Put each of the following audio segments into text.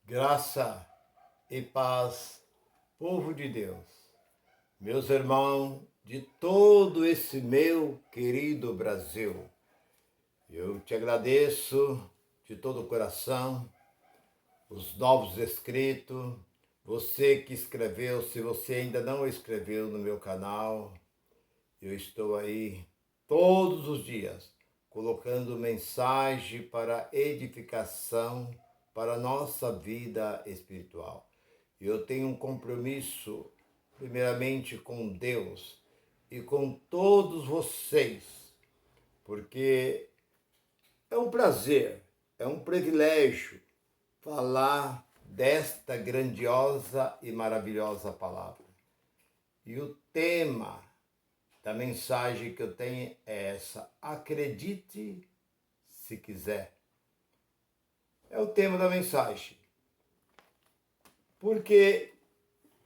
Graça e paz, povo de Deus, meus irmãos de todo esse meu querido Brasil. Eu te agradeço de todo o coração, os novos inscritos, você que escreveu, se você ainda não escreveu no meu canal, eu estou aí todos os dias colocando mensagem para edificação para a nossa vida espiritual. Eu tenho um compromisso, primeiramente com Deus e com todos vocês, porque é um prazer, é um privilégio falar desta grandiosa e maravilhosa palavra. E o tema da mensagem que eu tenho é essa: acredite se quiser. É o tema da mensagem. Porque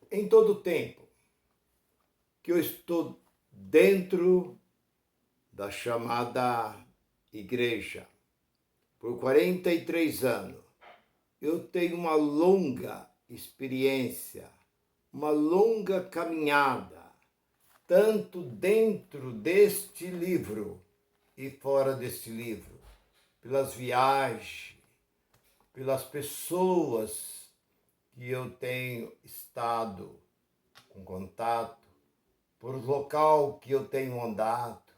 em todo tempo que eu estou dentro da chamada igreja, por 43 anos, eu tenho uma longa experiência, uma longa caminhada, tanto dentro deste livro e fora deste livro, pelas viagens, pelas pessoas que eu tenho estado com contato, por local que eu tenho andado,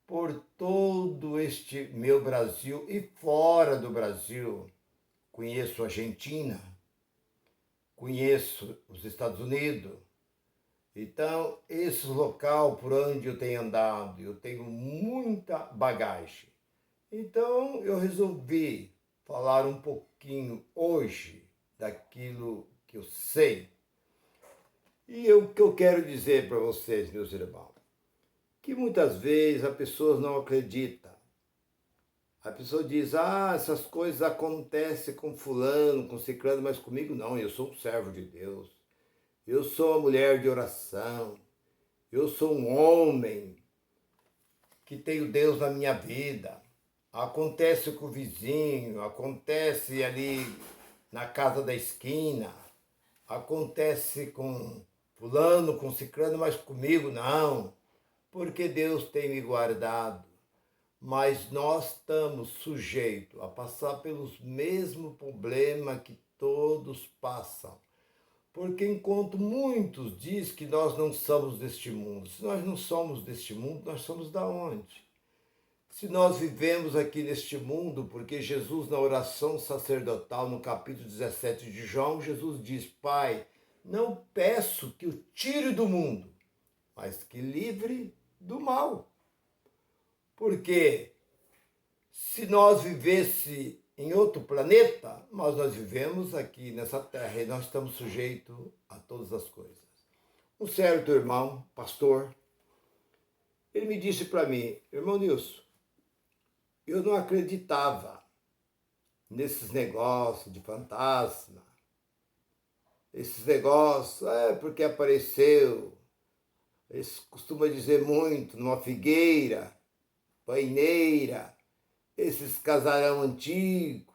por todo este meu Brasil e fora do Brasil. Conheço a Argentina, conheço os Estados Unidos. Então, esse local por onde eu tenho andado, eu tenho muita bagagem. Então, eu resolvi falar um pouquinho hoje daquilo que eu sei. E o que eu quero dizer para vocês, meus irmãos, que muitas vezes as pessoas não acreditam. A pessoa diz, essas coisas acontecem com fulano, com ciclano, mas comigo não, eu sou um servo de Deus. Eu sou uma mulher de oração. Eu sou um homem que tenho Deus na minha vida. Acontece com o vizinho, acontece ali na casa da esquina, acontece com fulano, com ciclano, mas comigo não, porque Deus tem me guardado. Mas nós estamos sujeitos a passar pelos mesmos problemas que todos passam. Porque enquanto muitos dizem que nós não somos deste mundo, se nós não somos deste mundo, nós somos da onde? Se nós vivemos aqui neste mundo, porque Jesus, na oração sacerdotal, no capítulo 17 de João, Jesus diz, Pai, não peço que o tire do mundo, mas que livre do mal. Porque se nós vivesse em outro planeta, mas nós vivemos aqui nessa terra e nós estamos sujeitos a todas as coisas. Um certo irmão, pastor, ele me disse para mim, irmão Nilson, eu não acreditava nesses negócios de fantasma, esses negócios, porque apareceu, eles costumam dizer muito, numa figueira, paineira, esses casarão antigo,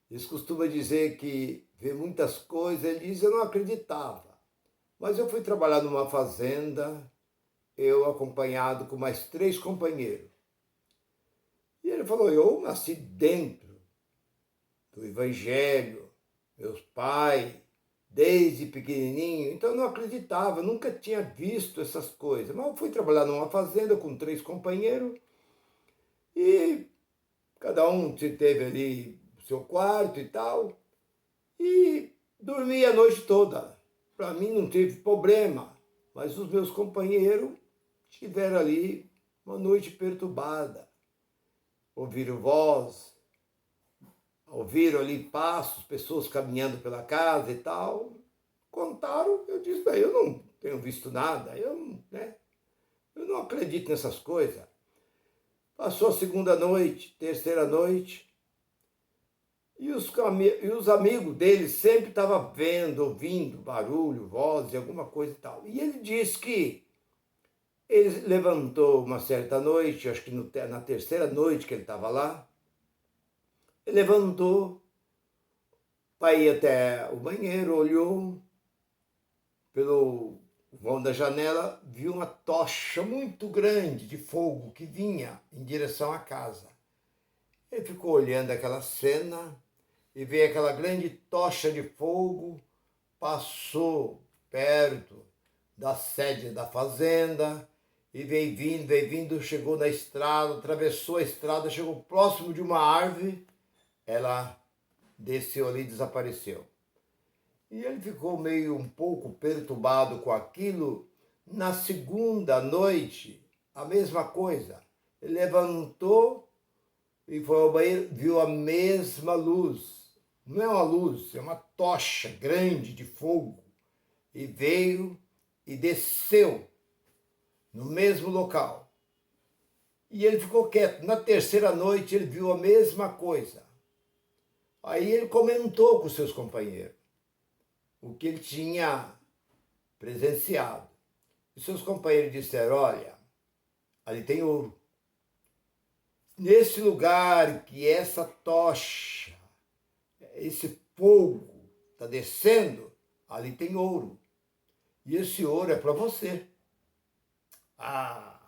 eles costumam dizer que vê muitas coisas, ele diz, eu não acreditava. Mas eu fui trabalhar numa fazenda, eu acompanhado com mais 3 companheiros. E ele falou, eu nasci dentro do Evangelho, meus pais, desde pequenininho, então eu não acreditava, nunca tinha visto essas coisas. Mas eu fui trabalhar numa fazenda com 3 companheiros e cada um teve ali o seu quarto e tal, e dormi a noite toda. Para mim não teve problema, mas os meus companheiros tiveram ali uma noite perturbada. Ouviram voz, ouviram ali passos, pessoas caminhando pela casa e tal. Contaram, eu disse, bem, eu não tenho visto nada, eu não acredito nessas coisas. Passou a segunda noite, terceira noite, e os amigos dele sempre estavam vendo, ouvindo barulho, voz, alguma coisa e tal. E ele disse que ele levantou uma certa noite, acho que na terceira noite que ele estava lá, ele levantou, para ir até o banheiro, olhou pelo vão da janela, viu uma tocha muito grande de fogo que vinha em direção à casa. Ele ficou olhando aquela cena e veio aquela grande tocha de fogo, passou perto da sede da fazenda e veio vindo, chegou na estrada, atravessou a estrada, chegou próximo de uma árvore, ela desceu ali e desapareceu. E ele ficou meio um pouco perturbado com aquilo. Na segunda noite, a mesma coisa. Ele levantou e foi ao banheiro, viu a mesma luz. Não é uma luz, é uma tocha grande de fogo. E veio e desceu no mesmo local. E ele ficou quieto. Na terceira noite, ele viu a mesma coisa. Aí ele comentou com seus companheiros o que ele tinha presenciado. E seus companheiros disseram, olha, ali tem ouro. Nesse lugar que essa tocha, esse fogo está descendo, ali tem ouro. E esse ouro é para você. Ah,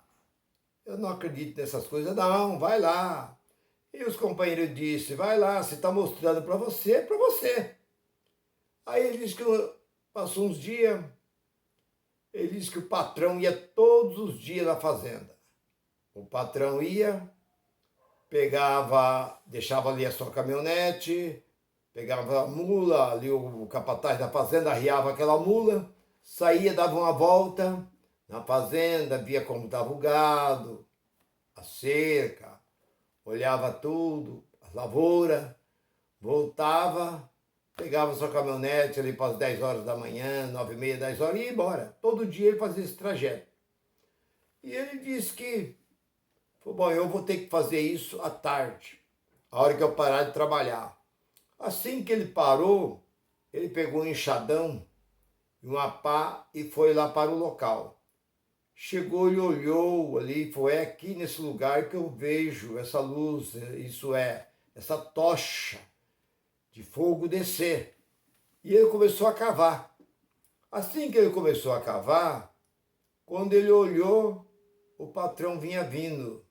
eu não acredito nessas coisas, não, vai lá. E os companheiros disseram, vai lá, se está mostrando para você, é para você. Aí ele disse que passou uns dias, ele disse que o patrão ia todos os dias na fazenda. O patrão ia, pegava, deixava ali a sua caminhonete, pegava a mula, ali o capataz da fazenda arriava aquela mula, saía, dava uma volta na fazenda, via como estava o gado, a cerca, olhava tudo, as lavouras, voltava, pegava sua caminhonete ali para as 10 horas da manhã, 9h30, 10 horas, e ia embora. Todo dia ele fazia esse trajeto. E ele disse que, bom, eu vou ter que fazer isso à tarde, a hora que eu parar de trabalhar. Assim que ele parou, ele pegou um enxadão e uma pá e foi lá para o local. Chegou e olhou ali, foi aqui nesse lugar que eu vejo essa luz, isso é, essa tocha de fogo descer. E ele começou a cavar. Assim que ele começou a cavar, quando ele olhou, o patrão vinha vindo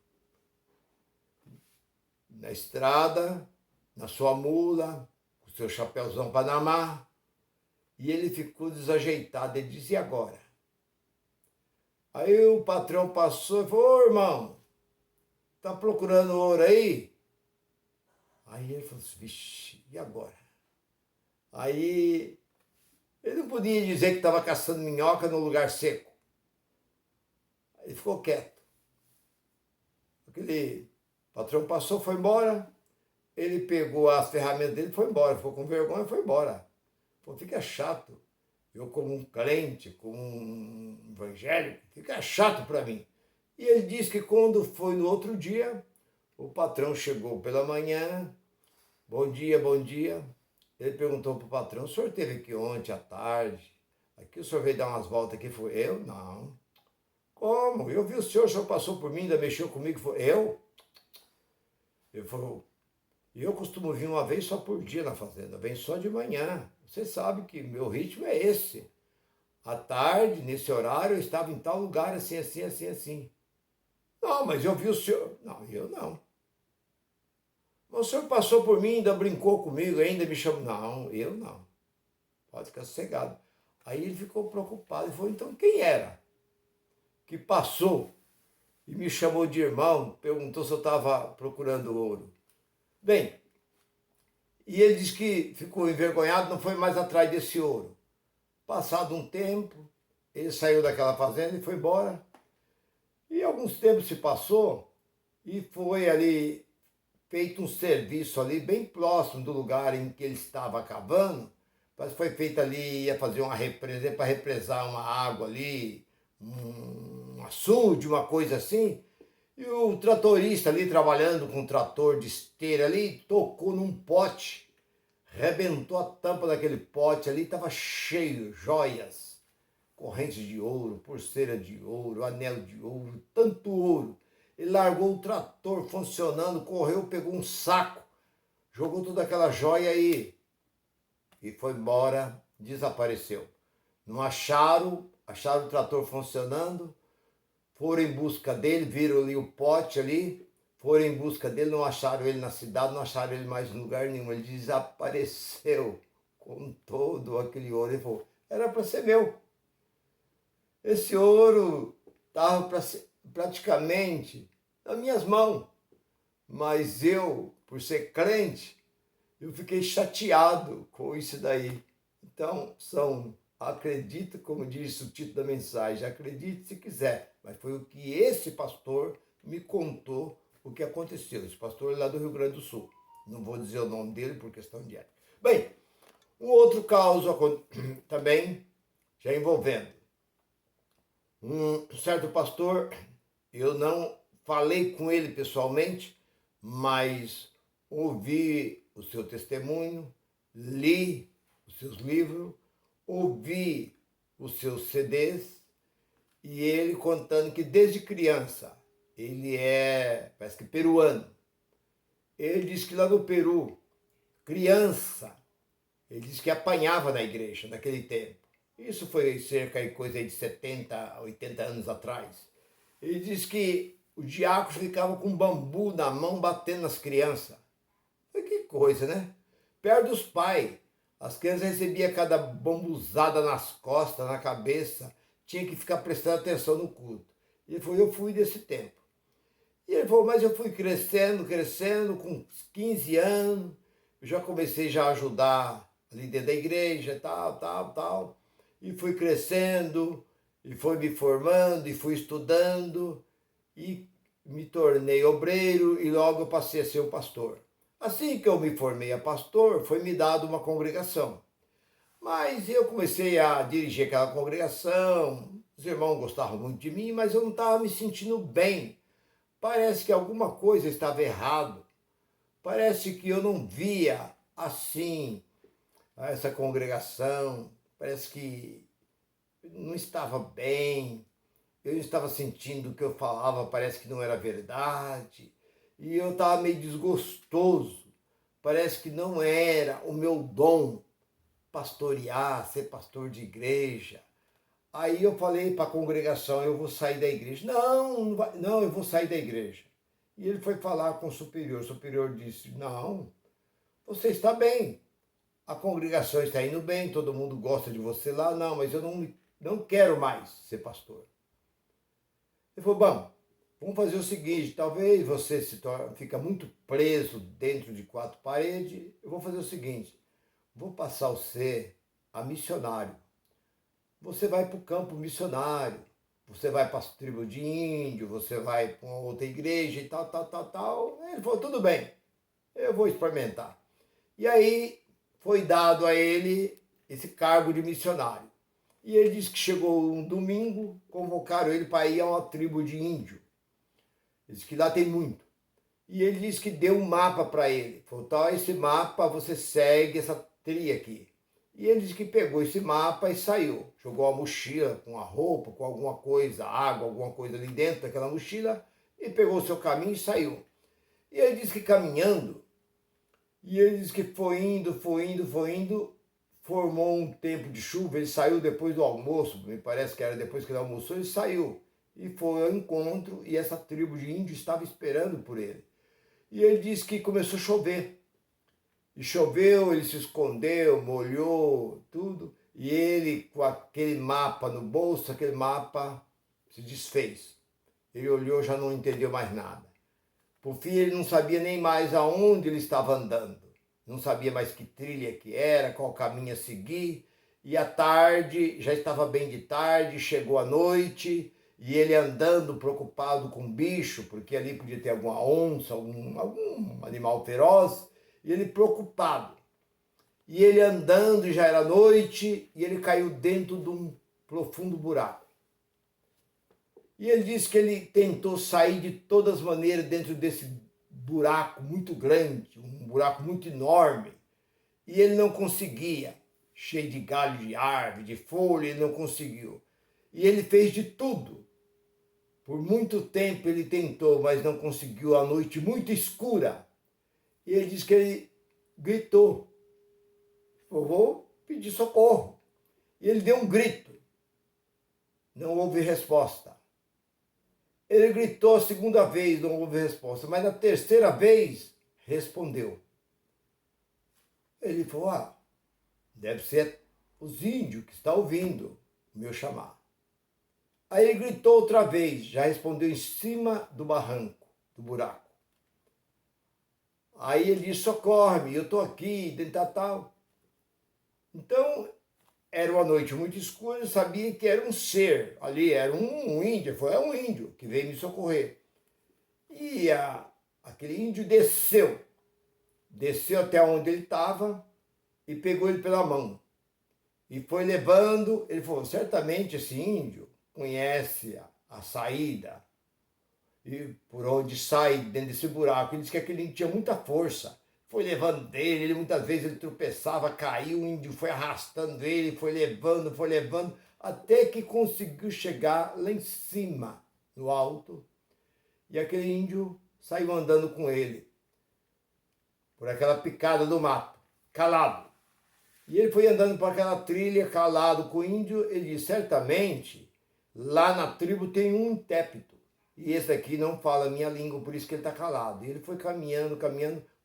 na estrada, na sua mula, com seu chapéuzão Panamá, e ele ficou desajeitado. Ele disse, e agora? Aí o patrão passou e falou, ô irmão, tá procurando ouro aí? Aí ele falou assim, vixe, e agora? Aí ele não podia dizer que estava caçando minhoca no lugar seco. Ele ficou quieto. Aquele patrão passou, foi embora. Ele pegou as ferramentas dele e foi embora. Ficou com vergonha e foi embora. Pô, fica chato. Eu como um crente, como um evangélico, fica chato para mim. E ele disse que quando foi no outro dia, o patrão chegou pela manhã. Bom dia, bom dia. Ele perguntou para o patrão, o senhor esteve aqui ontem à tarde? Aqui o senhor veio dar umas voltas aqui? Foi eu? Não. Como? Eu vi o senhor passou por mim, ainda mexeu comigo. Foi eu? Ele falou, eu costumo vir uma vez só por dia na fazenda, vem só de manhã. Você sabe que meu ritmo é esse. À tarde, nesse horário, eu estava em tal lugar, assim, assim, assim, assim. Não, mas eu vi o senhor. Não, eu não. Mas o senhor passou por mim, ainda brincou comigo, ainda me chamou. Não, eu não. Pode ficar sossegado. Aí ele ficou preocupado e falou, então quem era que passou e me chamou de irmão, perguntou se eu estava procurando ouro? Bem, e ele disse que ficou envergonhado, não foi mais atrás desse ouro. Passado um tempo, ele saiu daquela fazenda e foi embora. E alguns tempos se passou e foi ali feito um serviço ali bem próximo do lugar em que ele estava cavando, mas foi feito ali, ia fazer uma represa para represar uma água ali, um açude, uma coisa assim. E o tratorista ali trabalhando com um trator de esteira ali, tocou num pote, rebentou a tampa daquele pote ali, estava cheio, joias, correntes de ouro, pulseira de ouro, anel de ouro, tanto ouro. Ele largou o trator funcionando, correu, pegou um saco, jogou toda aquela joia aí e foi embora, desapareceu. Não acharam o trator funcionando, foram em busca dele, viram ali o pote ali, foram em busca dele, não acharam ele na cidade, não acharam ele mais em lugar nenhum. Ele desapareceu com todo aquele ouro. Ele falou, era para ser meu. Esse ouro estava praticamente nas minhas mãos. Mas eu, por ser crente, eu fiquei chateado com isso daí. Então, acredita, como diz o título da mensagem, acredite se quiser. Mas foi o que esse pastor me contou o que aconteceu. Esse pastor é lá do Rio Grande do Sul. Não vou dizer o nome dele por questão de ética. Bem, um outro caso também, já envolvendo um certo pastor, eu não falei com ele pessoalmente, mas ouvi o seu testemunho, li os seus livros, ouvi os seus CDs, e ele contando que desde criança, ele parece que peruano. Ele disse que lá no Peru, criança, ele disse que apanhava na igreja naquele tempo. Isso foi cerca de coisa de 70, 80 anos atrás. Ele disse que o diácono ficava com bambu na mão batendo nas crianças. Que coisa, né? Perto dos pais. As crianças recebiam cada bambuzada nas costas, na cabeça. Tinha que ficar prestando atenção no culto. E ele falou, eu fui desse tempo. E ele falou, mas eu fui crescendo, com 15 anos. Eu já comecei já a ajudar ali dentro da igreja, tal. E fui crescendo, e fui me formando, e fui estudando. E me tornei obreiro e logo eu passei a ser o pastor. Assim que eu me formei a pastor, foi me dado uma congregação. Mas eu comecei a dirigir aquela congregação, os irmãos gostavam muito de mim, mas eu não estava me sentindo bem. Parece que alguma coisa estava errado. Parece que eu não via assim essa congregação. Parece que não estava bem. Eu estava sentindo o que eu falava, parece que não era verdade. E eu estava meio desgostoso. Parece que não era o meu dom pastorear, ser pastor de igreja. Aí eu falei para a congregação, eu vou sair da igreja. Não, eu vou sair da igreja. E ele foi falar com o superior disse, não, você está bem. A congregação está indo bem, todo mundo gosta de você lá. Não, mas eu não quero mais ser pastor. Ele falou, bom, vamos fazer o seguinte, talvez você fica muito preso dentro de 4 paredes, eu vou fazer o seguinte, vou passar você a missionário. Você vai para o campo missionário, você vai para a tribo de índio, você vai para uma outra igreja e tal. Ele falou, tudo bem, eu vou experimentar. E aí foi dado a ele esse cargo de missionário. E ele disse que chegou um domingo, convocaram ele para ir a uma tribo de índio. Ele disse que lá tem muito. E ele disse que deu um mapa para ele. Falou, tá, esse mapa você segue essa trilha aqui. E ele disse que pegou esse mapa e saiu. Jogou a mochila com a roupa, com alguma coisa, água, alguma coisa ali dentro daquela mochila, e pegou o seu caminho e saiu. E ele disse que caminhando, e ele disse que foi indo, formou um tempo de chuva, ele saiu depois do almoço, me parece que era depois que ele almoçou, ele saiu e foi ao encontro e essa tribo de índios estava esperando por ele. E ele disse que começou a chover. E choveu, ele se escondeu, molhou, tudo. E ele, com aquele mapa no bolso, aquele mapa se desfez. Ele olhou, já não entendeu mais nada. Por fim, ele não sabia nem mais aonde ele estava andando. Não sabia mais que trilha que era, qual caminho a seguir. E à tarde, já estava bem de tarde, chegou a noite, e ele andando preocupado com bicho, porque ali podia ter alguma onça, algum animal feroz, e ele preocupado. E ele andando, e já era noite, e ele caiu dentro de um profundo buraco. E ele disse que ele tentou sair de todas as maneiras dentro desse buraco muito grande, um buraco muito enorme, e ele não conseguia, cheio de galho de árvore, de folha, ele não conseguiu. E ele fez de tudo. Por muito tempo ele tentou, mas não conseguiu, a noite muito escura. E ele disse que ele gritou, Eu vou pedir socorro. E ele deu um grito. Não houve resposta. Ele gritou a segunda vez, não houve resposta. Mas na terceira vez, respondeu. Ele falou, deve ser os índios que estão ouvindo o meu chamar. Aí ele gritou outra vez, já respondeu em cima do barranco, do buraco. Aí ele disse, socorre-me, eu estou aqui, dentro tal. Então, era uma noite muito escura, eu sabia que era um ser ali, era um índio, foi um índio que veio me socorrer. E aquele índio desceu até onde ele estava e pegou ele pela mão. E foi levando, ele falou, certamente esse índio conhece a saída e por onde sai dentro desse buraco. Ele disse que aquele índio tinha muita força. Foi levando dele, ele muitas vezes ele tropeçava, caiu, o índio foi arrastando ele, foi levando, até que conseguiu chegar lá em cima, no alto, e aquele índio saiu andando com ele, por aquela picada do mato, calado. E ele foi andando por aquela trilha, calado com o índio, ele disse, certamente, lá na tribo tem um intérprete, e esse aqui não fala a minha língua, por isso que ele está calado. E ele foi caminhando,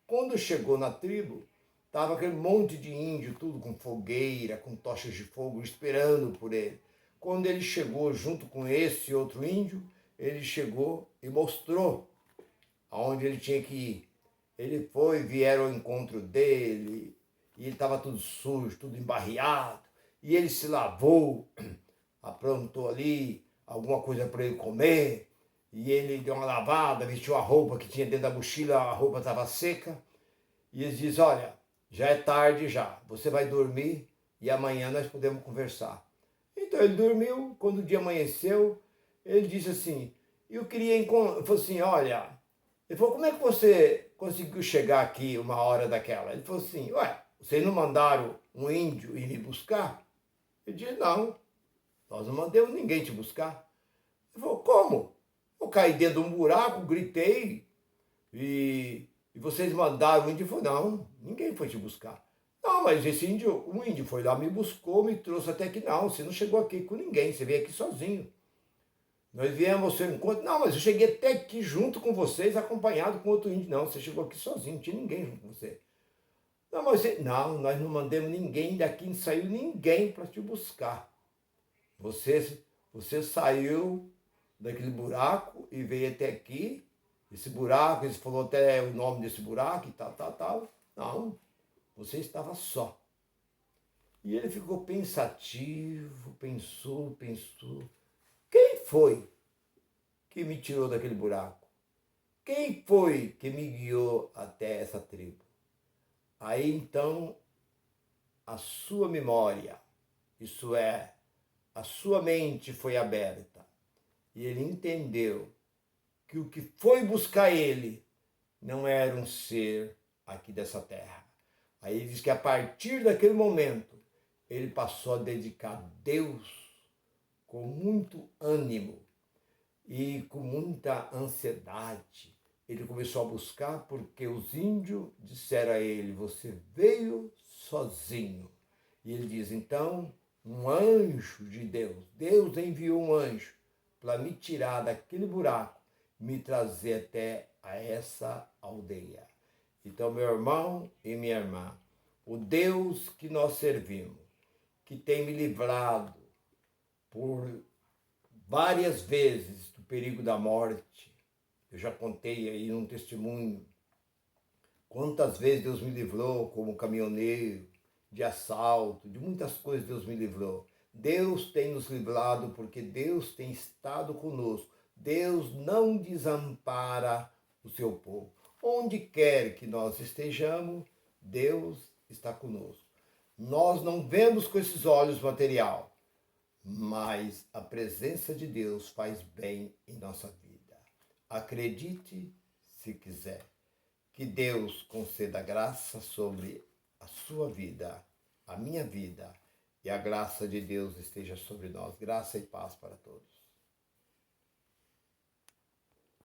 quando chegou na tribo, estava aquele monte de índio, tudo com fogueira, com tochas de fogo, esperando por ele. Quando ele chegou junto com esse outro índio, ele chegou e mostrou aonde ele tinha que ir. Ele foi, vieram ao encontro dele, e ele estava tudo sujo, tudo embarreado, e ele se lavou, aprontou ali alguma coisa para ele comer, e ele deu uma lavada, vestiu a roupa que tinha dentro da mochila, a roupa estava seca, e ele diz, olha, já é tarde já, você vai dormir e amanhã nós podemos conversar. Então ele dormiu, quando o dia amanheceu, ele disse assim, eu queria encontrar, ele falou assim, olha, ele falou, como é que você conseguiu chegar aqui uma hora daquela? Ele falou assim, vocês não mandaram um índio ir me buscar? Ele disse, não, nós não mandamos ninguém te buscar. Ele falou, como? Eu caí dentro de um buraco, gritei, e vocês mandaram o índio? Ele falou, não, ninguém foi te buscar. Não, mas o índio foi lá, me buscou, me trouxe até aqui. Não, você não chegou aqui com ninguém, você veio aqui sozinho. Nós viemos ao seu encontro. Não, mas eu cheguei até aqui junto com vocês, acompanhado com outro índio. Não, você chegou aqui sozinho, não tinha ninguém junto com você. Não, mas não, nós não mandamos ninguém daqui, não saiu ninguém para te buscar. Você saiu daquele buraco e veio até aqui. Esse buraco, ele falou até o nome desse buraco e tal. Não, você estava só. E ele ficou pensativo, pensou. Quem foi que me tirou daquele buraco? Quem foi que me guiou até essa tribo? Aí então, a sua memória, isso é, a sua mente foi aberta. E ele entendeu que o que foi buscar ele não era um ser aqui dessa terra. Aí ele diz que a partir daquele momento, ele passou a dedicar a Deus com muito ânimo e com muita ansiedade. Ele começou a buscar porque os índios disseram a ele, você veio sozinho. E ele diz, então, um anjo de Deus enviou um anjo para me tirar daquele buraco, me trazer até a essa aldeia. Então, meu irmão e minha irmã, o Deus que nós servimos, que tem me livrado por várias vezes do perigo da morte, eu já contei aí num testemunho quantas vezes Deus me livrou como caminhoneiro, de assalto, de muitas coisas Deus me livrou. Deus tem nos livrado porque Deus tem estado conosco. Deus não desampara o seu povo. Onde quer que nós estejamos, Deus está conosco. Nós não vemos com esses olhos material, mas a presença de Deus faz bem em nossa vida. Acredite se quiser. Que Deus conceda graça sobre a sua vida, a minha vida, e a graça de Deus esteja sobre nós. Graça e paz para todos.